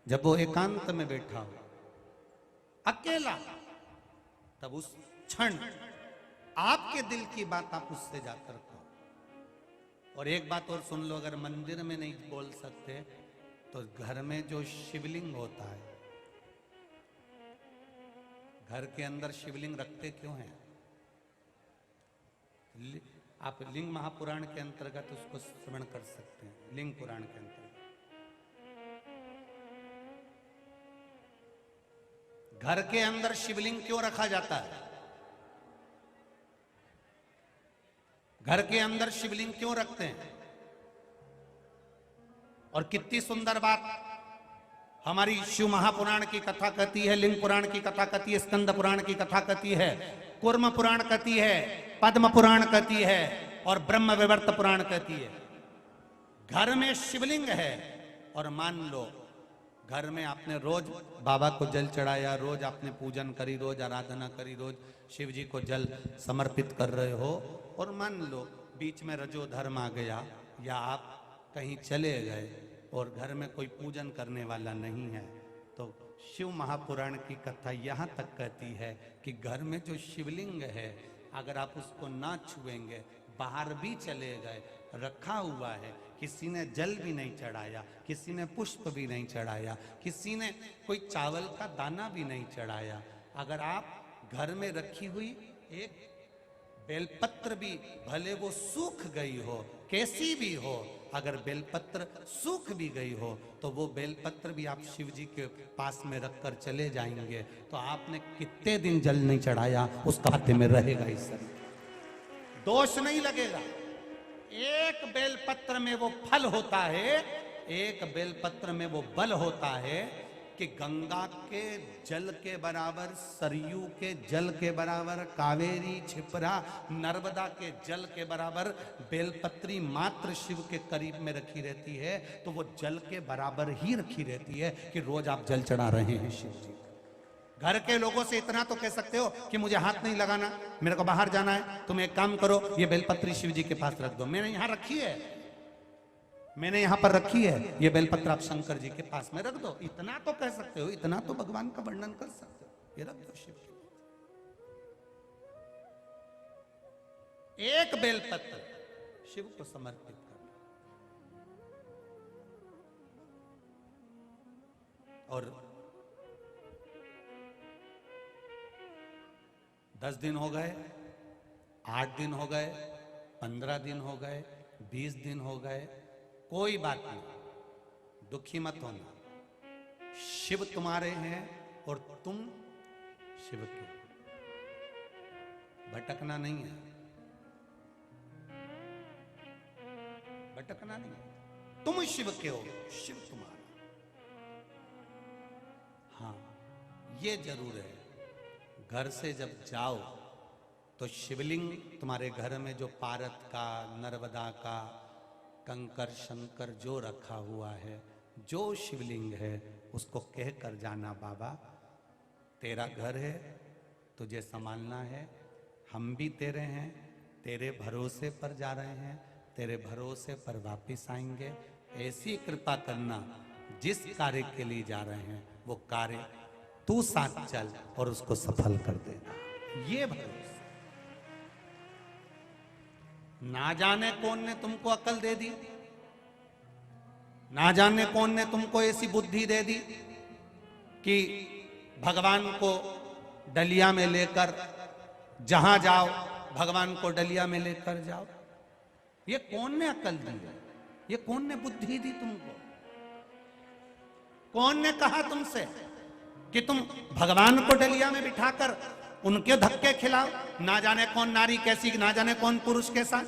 जब वो एकांत में बैठा हो अकेला, तब उस क्षण आपके दिल की बात आप उससे जाकर कहो। और एक बात और सुन लो, अगर मंदिर में नहीं बोल सकते तो घर में जो शिवलिंग होता है, घर के अंदर शिवलिंग रखते क्यों हैं? आप लिंग महापुराण के अंतर्गत उसको श्रवण कर सकते हैं। लिंग पुराण के अंतर्गत घर के अंदर शिवलिंग क्यों रखा जाता है? घर के अंदर शिवलिंग क्यों रखते हैं? और कितनी सुंदर बात हमारी शिव महापुराण की कथा कहती है, लिंग पुराण की कथा कहती है, स्कंद पुराण की कथा कहती है, कूर्म पुराण कहती है, पद्म पुराण कहती है और ब्रह्म विवर्त पुराण कहती है। घर में शिवलिंग है और मान लो घर में आपने रोज बाबा को जल चढ़ाया, रोज आपने पूजन करी, रोज आराधना करी, रोज शिव जी को जल समर्पित कर रहे हो, और मान लो बीच में रजो धर्म आ गया या आप कहीं चले गए और घर में कोई पूजन करने वाला नहीं है, तो शिव महापुराण की कथा यहाँ तक कहती है कि घर में जो शिवलिंग है अगर आप उसको ना छुएंगे, बाहर भी चले गए, रखा हुआ है, किसी ने जल भी नहीं चढ़ाया, किसी ने पुष्प भी नहीं चढ़ाया, किसी ने कोई चावल का दाना भी नहीं चढ़ाया, अगर आप घर में रखी हुई एक बेलपत्र भी भले वो सूख गई हो, कैसी भी हो, अगर बेलपत्र सूख भी गई हो तो वो बेलपत्र भी आप शिव जी के पास में रखकर चले जाएंगे तो आपने कितने दिन जल नहीं चढ़ाया उसका खाते में रहेगा, इस दोष नहीं लगेगा। एक बेलपत्र में वो फल होता है, एक बेलपत्र में वो बल होता है कि गंगा के जल के बराबर, सरयू के जल के बराबर, कावेरी, छिपरा, नर्मदा के जल के बराबर बेलपत्री मात्र शिव के करीब में रखी रहती है, तो वो जल के बराबर ही रखी रहती है कि रोज आप जल चढ़ा रहे हैं शिव जी। घर के लोगों से इतना तो कह सकते हो कि मुझे हाथ नहीं लगाना, मेरे को बाहर जाना है, तुम एक काम करो, ये बेलपत्री शिव जी के पास रख दो, मैंने यहां रखी है, मैंने यहां पर रखी है, ये बेलपत्र आप शंकर जी के पास में रख दो, इतना तो कह सकते हो, इतना तो भगवान का वर्णन कर सकते हो, ये रख दो शिव के। एक बेलपत्र शिव को समर्पित करना। और 10 दिन हो गए, 8 दिन हो गए, 15 दिन हो गए, 20 दिन हो गए, कोई बात नहीं, दुखी मत होना। शिव तुम्हारे हैं और तुम शिव के, भटकना नहीं है, भटकना नहीं है, तुम शिव के हो, शिव तुम्हारा। हाँ ये जरूर है, घर से जब जाओ तो शिवलिंग तुम्हारे घर में जो पारत का, नर्मदा का, कंकर शंकर जो रखा हुआ है, जो शिवलिंग है, उसको कह कर जाना, बाबा तेरा घर है, तुझे संभालना है, हम भी तेरे हैं, तेरे भरोसे पर जा रहे हैं, तेरे भरोसे पर वापिस आएंगे, ऐसी कृपा करना जिस कार्य के लिए जा रहे हैं वो कार्य तू साथ चल और उसको सफल कर देना, ये भरोसा। ना जाने कौन ने तुमको अकल दे दी, ना जाने कौन ने तुमको ऐसी बुद्धि दे दी कि भगवान को डलिया में लेकर जहां जाओ भगवान को डलिया में लेकर जाओ, ये कौन ने अकल दी है, ये कौन ने बुद्धि दी तुमको? कौन ने कहा तुमसे कि तुम भगवान को डलिया में बिठाकर उनके धक्के खिलाओ? ना जाने कौन नारी कैसी, ना जाने कौन पुरुष कैसा,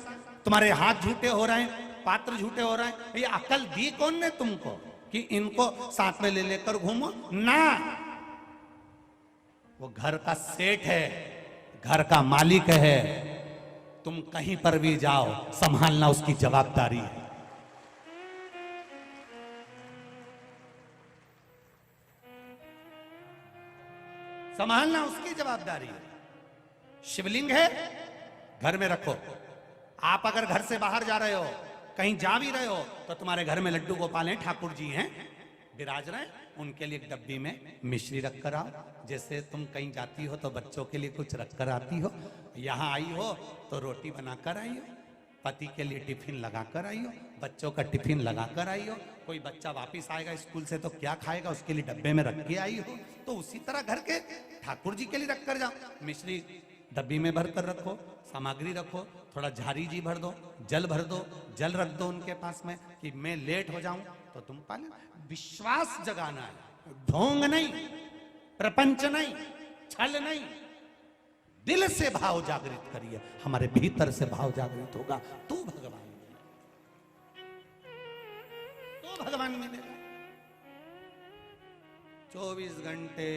तुम्हारे हाथ झूठे हो रहे हैं, पात्र झूठे हो रहे हैं, ये अकल दी कौन ने तुमको कि इनको साथ में ले लेकर घूमो? ना, वो घर का सेठ है, घर का मालिक है, तुम कहीं पर भी जाओ संभालना उसकी जवाबदारी है। संभालना उसकी जवाबदारी है। शिवलिंग है, घर में रखो। आप अगर घर से बाहर जा रहे हो, कहीं जा भी रहे हो, तो तुम्हारे घर में लड्डू गोपाल हैं, ठाकुर जी हैं, विराज रहे हैं, उनके लिए एक डब्बी में मिश्री रख कर आओ। जैसे तुम कहीं जाती हो तो बच्चों के लिए कुछ रख कर आती हो, यहाँ आई हो तो रोटी बनाकर आई हो, पति के लिए टिफिन लगा कर आई हो, बच्चों का टिफिन लगा कर आई हो। कोई बच्चा वापिस आएगा स्कूल से तो क्या खाएगा, उसके लिए डब्बे में रख के आई हो। तो उसी तरह घर के ठाकुर जी के लिए रख कर जाओ, मिश्री डब्बी में भर कर रखो, सामग्री रखो, थोड़ा झारी जी भर दो, जल भर दो, जल रख दो उनके पास में कि मैं लेट हो जाऊं तो तुम पाले। विश्वास जगाना है, ढोंग नहीं, प्रपंच नहीं, छल नहीं, दिल से भाव जागृत करिए। हमारे भीतर से भाव जागृत होगा तो भगवान मिलेगा, तो भगवान मिलेगा। 24 घंटे